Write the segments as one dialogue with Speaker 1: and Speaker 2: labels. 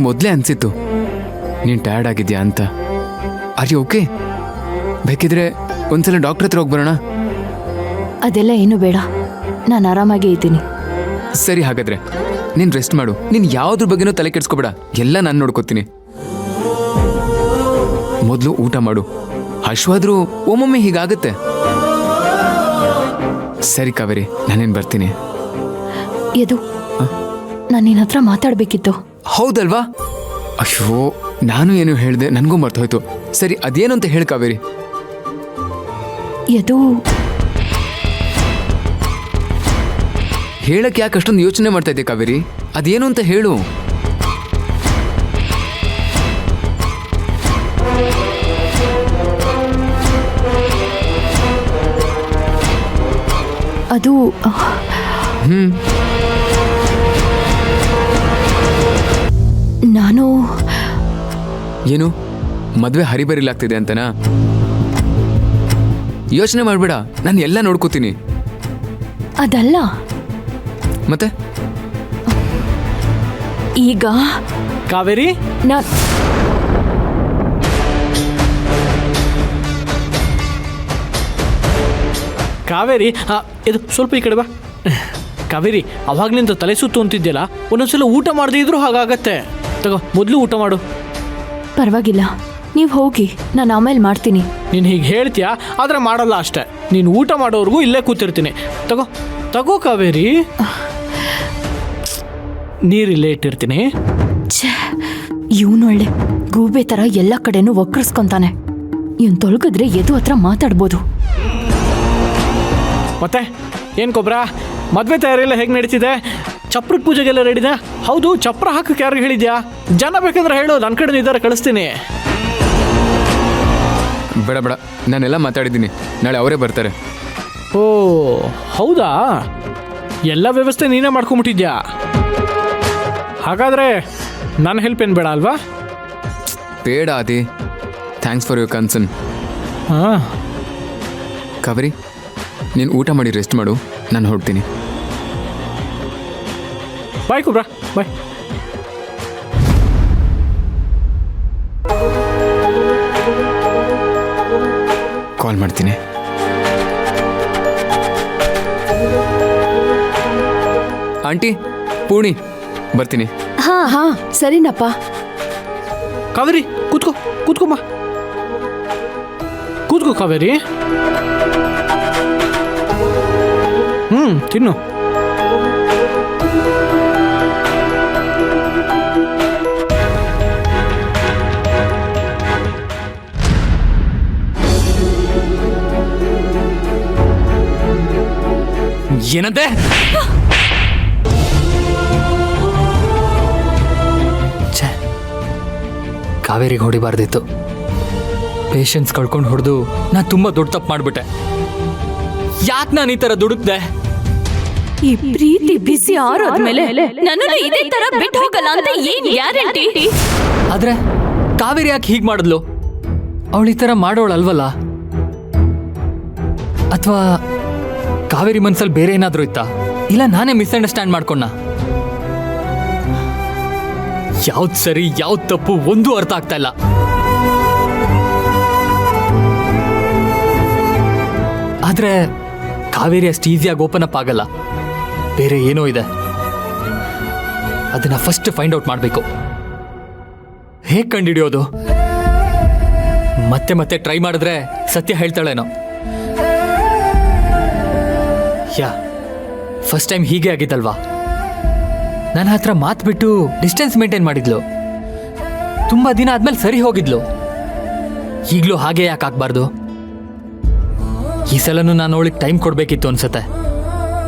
Speaker 1: ಮೊದಲೇ ಅನಿಸಿತ್ತು ನೀನು ಟಯರ್ಡ್ ಆಗಿದ್ಯಾ ಅಂತ. Are you okay? ಬೇಕಿದ್ರೆ ಒಂದ್ಸಲ ಡಾಕ್ಟರ್ ಹತ್ರ ಹೋಗಿ ಬರೋಣ.
Speaker 2: ಅದೆಲ್ಲ ಏನು ಬೇಡ, ನಾನು ಆರಾಮಾಗೇ ಇದ್ದೀನಿ.
Speaker 1: ಸರಿ, ಹಾಗಾದ್ರೆ ನೀನು ರೆಸ್ಟ್ ಮಾಡು. ನೀನು ಯಾವುದ್ರ ಬಗ್ಗೆನೂ ತಲೆ ಕೆಡಿಸ್ಕೋಬೇಡ, ಎಲ್ಲ ನಾನು ನೋಡ್ಕೋತೀನಿ. ಮೊದಲು ಊಟ ಮಾಡು. ಹಶ್ವಾದ್ರೂ ಒಮ್ಮೊಮ್ಮೆ ಹೀಗಾಗುತ್ತೆ. ಸರಿ ಕಾವೇರಿ, ನಾನೇನು ಬರ್ತೀನಿ.
Speaker 2: ಇದು ನಾನು ನಿನ್ನ ಹತ್ರ ಮಾತಾಡಬೇಕಿತ್ತು.
Speaker 1: ಹೌದಲ್ವಾ? ಅಯ್ಯೋ, ನಾನು ಏನು ಹೇಳಿದೆ, ನನಗೂ ಮರ್ತೋಯ್ತು. ಸರಿ, ಅದೇನು ಅಂತ ಹೇಳಿ ಕಾವೇರಿ.
Speaker 2: ಇದು
Speaker 1: ಹೇಳಕ್ಕೆ ಯಾಕೆ ಅಷ್ಟೊಂದು ಯೋಚನೆ ಮಾಡ್ತಾ ಇದ್ದೆ ಕಾವೇರಿ? ಅದೇನು ಅಂತ ಹೇಳು.
Speaker 2: ಅದು ನಾನು
Speaker 1: ಏನು ಮದುವೆ ಹರಿಬರಿಲಾಗ್ತಿದೆ ಅಂತನಾ? ಯೋಚನೆ ಮಾಡಬೇಡ, ನಾನು ಎಲ್ಲ ನೋಡ್ಕೋತೀನಿ.
Speaker 2: ಅದಲ್ಲ,
Speaker 1: ಮತ್ತೆ
Speaker 2: ಈಗ
Speaker 3: ಕಾವೇರಿ, ಕಾವೇರಿ, ಇದು ಸ್ವಲ್ಪ ಈ ಕಡೆ ಬಾ. ಕಾವೇರಿ, ಅವಾಗ್ಲಿಂದ ತಲೆ ಸುತ್ತು ಅಂತಿದ್ಯಲ್ಲ, ಒಂದೊಂದ್ಸಲ ಊಟ ಮಾಡದೇ ಇದ್ರೂ ಹಾಗಾಗತ್ತೆ. ತಗೋ, ಮೊದಲು ಊಟ ಮಾಡು.
Speaker 2: ಪರವಾಗಿಲ್ಲ, ನೀವು ಹೋಗಿ, ನಾನು ಆಮೇಲೆ ಮಾಡ್ತೀನಿ.
Speaker 3: ನೀನು ಹೀಗೆ ಹೇಳ್ತೀಯಾ, ಆದರೆ ಮಾಡಲ್ಲ ಅಷ್ಟೆ. ನೀನು ಊಟ ಮಾಡೋವರೆಗೂ ಇಲ್ಲೇ ಕೂತಿರ್ತೀನಿ. ತಗೋ ತಗೋ ಕಾವೇರಿ, ನೀರಿಲ್ಲೇ ಇಟ್ಟಿರ್ತೀನಿ.
Speaker 2: ಛೇ, ಇವನೊಳ್ಳೆ ಗೂಬೆ ಥರ ಎಲ್ಲ ಕಡೆನೂ ವಕ್ರಿಸ್ಕೊಂತಾನೆ. ಇವನ್ ತೊಲಗಿದ್ರೆ ಎದು ಹತ್ರ ಮಾತಾಡ್ಬೋದು.
Speaker 3: ಮತ್ತೆ ಏನು ಕೊಬ್ರ, ಮದುವೆ ತಯಾರಿ ಎಲ್ಲ ಹೇಗೆ ನಡೀತಿದೆ? ಚಪ್ರದ ಪೂಜೆಗೆಲ್ಲ ರೆಡಿದೆ? ಹೌದು, ಚಪ್ರ ಹಾಕಕ್ಕೆ ಯಾರಿಗೆ ಹೇಳಿದ್ಯಾ? ಜನ ಬೇಕಂದ್ರೆ ಹೇಳು, ನನ್ನ ಕಡೆ ನಿರ್ಧಾರ ಕಳಿಸ್ತೀನಿ.
Speaker 1: ಬೇಡ ಬೇಡ, ನಾನೆಲ್ಲ ಮಾತಾಡಿದ್ದೀನಿ. ನಾಳೆ ಅವರೇ ಬರ್ತಾರೆ.
Speaker 3: ಓ ಹೌದಾ? ಎಲ್ಲ ವ್ಯವಸ್ಥೆ ನೀನೇ ಮಾಡ್ಕೊಂಬಿಟ್ಟಿದ್ಯಾ? ಹಾಗಾದರೆ ನನ್ನ ಹೆಲ್ಪ್ ಏನು ಬೇಡ ಅಲ್ವಾ?
Speaker 1: ಬೇಡ ಆದಿ, ಥ್ಯಾಂಕ್ಸ್ ಫಾರ್ ಯುವರ್ ಕನ್ಸರ್ನ್.
Speaker 3: ಹಾಂ,
Speaker 1: ಕಾವೇರಿ, ನೀನು ಊಟ ಮಾಡಿ ರೆಸ್ಟ್ ಮಾಡು, ನಾನು ಹೊರಡ್ತೀನಿ.
Speaker 3: ಬಾಯ್ ಕುಬ್ರಾ, ಬಾಯ್.
Speaker 1: ಕಾಲ್ ಮಾಡ್ತೀನಿ. ಆಂಟಿ, ಪೂರ್ಣಿ, ಬರ್ತೀನಿ.
Speaker 2: ಹಾ ಹಾ ಸರಿನಪ್ಪ.
Speaker 3: ಕಾವೇರಿ, ಕೂತ್ಕೋ ಕೂತ್ಕೊಮ್ಮ. ಕೂತ್ಕೋ ಕಾವೇರಿ. ತಿನ್ನು.
Speaker 4: ಏನಂತೆ? ಕಾವೇರಿಗೆ ಹೊಡಿಬಾರ್ದಿತ್ತು. ಪೇಷನ್ಸ್ ಕಳ್ಕೊಂಡು ಹೊಡೆದು ನಾ ತುಂಬಾ ದೊಡ್ಡ ತಪ್ಪು ಮಾಡ್ಬಿಟ್ಟೆ. ಯಾಕೆ ನಾನು ಈ ತರ ದುಡುಕ್ದೆ?
Speaker 2: ಈ ಪ್ರೀತಿ ಬಿಸಿ ಆರೋದ್ಮೇಲೆ ನನ್ನನ್ನು ಇದೇ ತರ ಬಿಟ್ಟು ಹೋಗಲ್ಲ ಅಂತ ಏನ್ ಗ್ಯಾರಂಟಿ?
Speaker 4: ಆದ್ರೆ ಕಾವೇರಿ ಯಾಕೆ ಹೀಗೆ ಮಾಡಿದ್ಲು? ಅವಳು ಈ ತರ ಮಾಡೋಳಲ್ವಲ್ಲ? ಅಥವಾ ಕಾವೇರಿ ಮನ್ಸಲ್ಲಿ ಬೇರೆ ಏನಾದ್ರೂ ಇತ್ತಾ? ಇಲ್ಲ ನಾನೇ ಮಿಸ್ಅಂಡರ್ಸ್ಟ್ಯಾಂಡ್ ಮಾಡ್ಕೊಂಡ? ಯಾವ್ದು ಸರಿ ಯಾವ್ದು ತಪ್ಪು ಒಂದೂ ಅರ್ಥ ಆಗ್ತಾ ಇಲ್ಲ. ಆದ್ರೆ ಕಾವೇರಿ ಅಷ್ಟು ಈಸಿಯಾಗಿ ಓಪನ್ ಅಪ್ ಆಗಲ್ಲ. ಬೇರೆ ಏನೋ ಇದೆ. ಅದನ್ನ ಫಸ್ಟ್ ಫೈಂಡ್ ಔಟ್ ಮಾಡಬೇಕು. ಹೇಗೆ ಕಂಡುಹಿಡಿಯೋದು? ಮತ್ತೆ ಮತ್ತೆ ಟ್ರೈ ಮಾಡಿದ್ರೆ ಸತ್ಯ ಹೇಳ್ತಾಳೇನೋ. ಯಾ, ಫಸ್ಟ್ ಟೈಮ್ ಹೀಗೆ ಆಗಿದ್ದಲ್ವಾ? ನನ್ನ ಹತ್ರ ಮಾತು ಬಿಟ್ಟು ಡಿಸ್ಟೆನ್ಸ್ ಮೇಂಟೈನ್ ಮಾಡಿದ್ಲು. ತುಂಬಾ ದಿನ ಆದ್ಮೇಲೆ ಸರಿ ಹೋಗಿದ್ಲು. ಈಗಲೂ ಹಾಗೆ ಯಾಕೆ ಆಗ್ಬಾರ್ದು? ಈ ಸಲನೂ ನಾನು ಅವಳಿಗೆ ಟೈಮ್ ಕೊಡಬೇಕಿತ್ತು ಅನ್ಸುತ್ತೆ.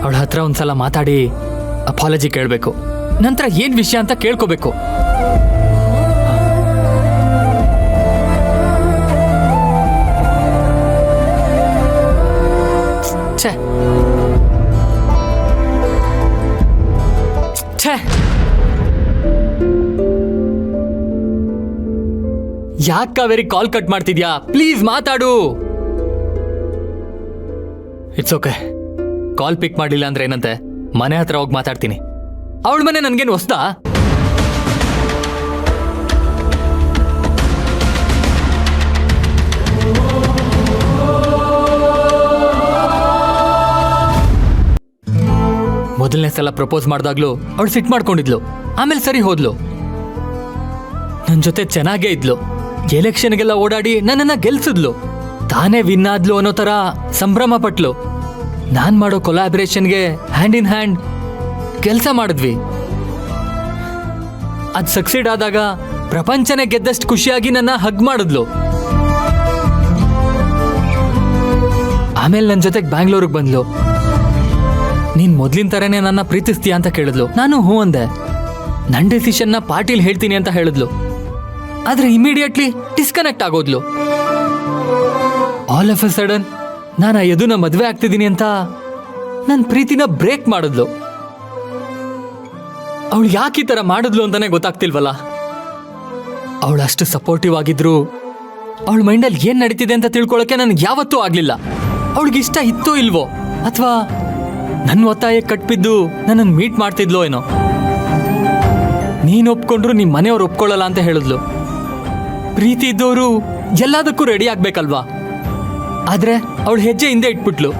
Speaker 4: ಅವಳ ಹತ್ರ ಒಂದ್ಸಲ ಮಾತಾಡಿ ಅಪಾಲಜಿ ಕೇಳಬೇಕು. ನಂತರ ಏನ್ ವಿಷಯ ಅಂತ ಕೇಳ್ಕೋಬೇಕು. ಛೇ ಛೇ, ಯಾಕೆ ಕಾವೇರಿ ಕಾಲ್ ಕಟ್ ಮಾಡ್ತಿದ್ಯಾ? ಪ್ಲೀಸ್ ಮಾತಾಡು. It's okay. ಕಾಲ್ ಪಿಕ್ ಮಾಡಲಿಲ್ಲ ಅಂದ್ರೆ ಏನಂತೆ, ಮನೆ ಹತ್ರ ಹೋಗಿ ಮಾತಾಡ್ತೀನಿ. ಅವಳ ಮನೆ ನನ್ಗೇನು ಹೊಸ್ದಾ? ಸಲ ಪ್ರಪೋಸ್ ಮಾಡಿದಾಗ್ಲೂ ಅವಳು ಸಿಟ್ ಮಾಡ್ಕೊಂಡಿದ್ಲು. ಆಮೇಲೆ ಸರಿ ಹೋದ್ಲು. ನನ್ನ ಜೊತೆ ಚೆನ್ನಾಗೇ ಇದ್ಲು. ಎಲೆಕ್ಷನ್ಗೆಲ್ಲ ಓಡಾಡಿ ನನ್ನನ್ನ ಗೆಲ್ಸಿದ್ಲು. ತಾನೇ ವಿನ್ ಆದ್ಲು ಅನ್ನೋ ಥರ ಸಂಭ್ರಮ ಪಟ್ಲು. ನಾನ್ ಮಾಡೋ ಕೊಲಾಬ್ರೇಷನ್ಗೆ ಹ್ಯಾಂಡ್ ಇನ್ ಹ್ಯಾಂಡ್ ಕೆಲಸ ಮಾಡಿದ್ವಿ. ಅದು ಸಕ್ಸೀಡ್ ಆದಾಗ ಪ್ರಪಂಚನೇ ಗೆದ್ದಷ್ಟು ಖುಷಿಯಾಗಿ ನನ್ನ ಹಗ್ ಮಾಡಿದ್ಲು. ಆಮೇಲೆ ನನ್ನ ಜೊತೆಗೆ ಬ್ಯಾಂಗ್ಳೂರಿಗೆ ಬಂದ್ಲು. ನೀನ್ ಮೊದ್ಲಿನ ಥರನೇ ನನ್ನ ಪ್ರೀತಿಸ್ತೀಯ ಅಂತ ಕೇಳಿದ್ಲು. ನಾನು ಹ್ಞೂ ಅಂದೆ. ನನ್ನ ಡಿಸಿಷನ್ನ ಪಾರ್ಟಿಲಿ ಹೇಳ್ತೀನಿ ಅಂತ ಹೇಳಿದ್ಲು. ಆದ್ರೆ ಇಮಿಡಿಯೇಟ್ಲಿ ಡಿಸ್ಕನೆಕ್ಟ್ ಆಗೋದ್ಲು. ಆಲ್ ಆಫ್ ಎ ಸಡನ್ ನಾನು ಯದುನ ಮದುವೆ ಆಗ್ತಿದ್ದೀನಿ ಅಂತ ನನ್ನ ಪ್ರೀತಿನ ಬ್ರೇಕ್ ಮಾಡಿದ್ಲು. ಅವಳು ಯಾಕೆ ಈ ಥರ ಮಾಡಿದ್ಲು ಅಂತಾನೆ ಗೊತ್ತಾಗ್ತಿಲ್ವಲ್ಲ. ಅವಳು ಅಷ್ಟು ಸಪೋರ್ಟಿವ್ ಆಗಿದ್ರು ಅವಳ ಮೈಂಡಲ್ಲಿ ಏನ್ ನಡೀತಿದೆ ಅಂತ ತಿಳ್ಕೊಳಕ್ಕೆ ನನಗೆ ಯಾವತ್ತೂ ಆಗ್ಲಿಲ್ಲ. ಅವಳಿಗಿಷ್ಟ ಇತ್ತೋ ಇಲ್ವೋ, ಅಥವಾ ನನ್ನ ಒತ್ತಾಯ ಕಟ್ಬಿದ್ದು ನನ್ನನ್ನು ಮೀಟ್ ಮಾಡ್ತಿದ್ಲೋ ಏನೋ. ನೀನು ಒಪ್ಕೊಂಡ್ರು ನಿಮ್ಮ ಮನೆಯವ್ರು ಒಪ್ಕೊಳ್ಳಲ್ಲ ಅಂತ ಹೇಳಿದ್ಲು. ಪ್ರೀತಿ ಇದ್ದವರು ಎಲ್ಲದಕ್ಕೂ ರೆಡಿ ಆಗ್ಬೇಕಲ್ವಾ. ಆದ್ರೆ ಅವಳು ಹೆಜ್ಜೆ ಹಿಂದೆ ಇಟ್ಬಿಟ್ಲು.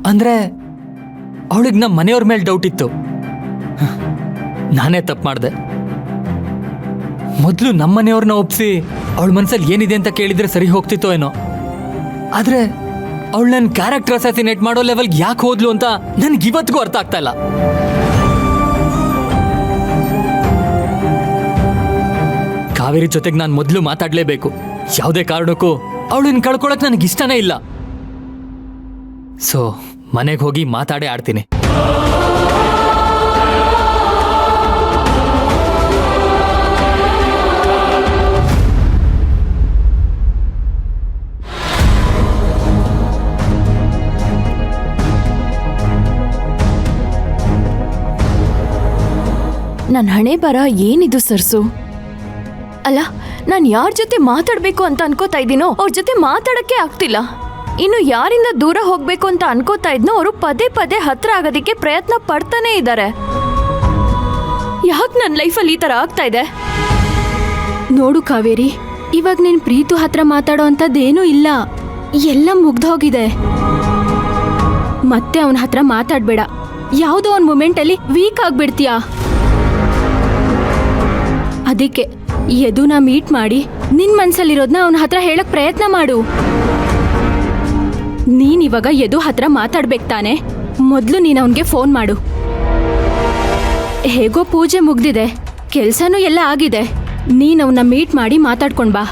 Speaker 4: ಅಂದ್ರೆ ಅವಳಿಗೆ ನಮ್ಮ ಮನೆಯವ್ರ ಮೇಲೆ ಡೌಟ್ ಇತ್ತು. ನಾನೇ ತಪ್ಪು ಮಾಡಿದೆ. ಮೊದಲು ನಮ್ಮ ಮನೆಯವ್ರನ್ನ ಒಪ್ಸಿ ಅವಳ ಮನಸ್ಸಲ್ಲಿ ಏನಿದೆ ಅಂತ ಕೇಳಿದ್ರೆ ಸರಿ ಹೋಗ್ತಿತ್ತೋ ಏನೋ. ಆದ್ರೆ ಅವಳು ನನ್ನ ಕ್ಯಾರೆಕ್ಟರ್ ಅಸಾಸಿನೇಟ್ ಮಾಡೋ ಲೆವೆಲ್ಗೆ ಯಾಕೆ ಹೋದ್ಲು ಅಂತ ನನ್ಗೆ ಇವತ್ತಿಗೂ ಅರ್ಥ ಆಗ್ತಾ ಇಲ್ಲ. ಕಾವೇರಿ ಜೊತೆಗೆ ನಾನು ಮೊದಲು ಮಾತಾಡಲೇಬೇಕು. ಯಾವುದೇ ಕಾರಣಕ್ಕೂ ಅವಳನ್ನ ಕಳ್ಕೊಳಕ್ ನನಗೆ ಇಷ್ಟನೇ ಇಲ್ಲ. ಸೊ ಮನೆಗೆ ಹೋಗಿ ಮಾತಾಡೇ ಆಡ್ತೀನಿ.
Speaker 2: ನನ್ನ ಹಣೆ ಬರ ಏನಿದು ಸರ್ಸು? ಅಲ್ಲ, ನಾನು ಯಾರ ಜೊತೆ ಮಾತಾಡಬೇಕು ಅಂತ ಅನ್ಕೋತಾ ಇದ್ದೀನೋ ಅವ್ರ ಜೊತೆ ಮಾತಾಡಕ್ಕೆ ಆಗ್ತಿಲ್ಲ. ಇನ್ನು ಯಾರಿಂದ ದೂರ ಹೋಗ್ಬೇಕು ಅಂತ ಅನ್ಕೋತಾ ಇದ್ನೋ ಅವರು ಪದೇ ಪದೇ ಹತ್ರ ಆಗೋದಕ್ಕೆ ಪ್ರಯತ್ನ ಪಡ್ತಾನೆ ಇದ್ದಾರೆ. ಯಾಕೆ ನನ್ನ ಲೈಫಲ್ಲಿ ಈ ಥರ ಆಗ್ತಾ ಇದೆ?
Speaker 5: ನೋಡು ಕಾವೇರಿ, ಇವಾಗ ನೀನು ಪ್ರೀತು ಹತ್ರ ಮಾತಾಡೋ ಅಂಥದ್ದೇನೂ ಇಲ್ಲ. ಎಲ್ಲ ಮುಗ್ದೋಗಿದೆ. ಮತ್ತೆ ಅವನ ಹತ್ರ ಮಾತಾಡಬೇಡ. ಯಾವುದೋ ಒಂದು ಮೂಮೆಂಟಲ್ಲಿ ವೀಕ್ ಆಗ್ಬಿಡ್ತೀಯಾ. ಅದಕ್ಕೆ ಯದುನ ಮೀಟ್ ಮಾಡಿ ನಿನ್ ಮನ್ಸಲ್ಲಿರೋದನ್ನ ಅವನ ಹತ್ರ ಹೇಳಕ್ ಪ್ರಯತ್ನ ಮಾಡು. ನೀನ್ ಇವಾಗ ಯದು ಹತ್ರ ಮಾತಾಡ್ಬೇಕು ತಾನೆ. ಮೊದಲು ನೀನು ಅವನಿಗೆ ಫೋನ್ ಮಾಡು. ಹೇಗೋ ಪೂಜೆ ಮುಗ್ದಿದೆ, ಕೆಲ್ಸನೂ ಎಲ್ಲ ಆಗಿದೆ. ನೀನ್ ಅವನ್ನ ಮೀಟ್ ಮಾಡಿ ಮಾತಾಡ್ಕೊಂಡ್ ಬಾ.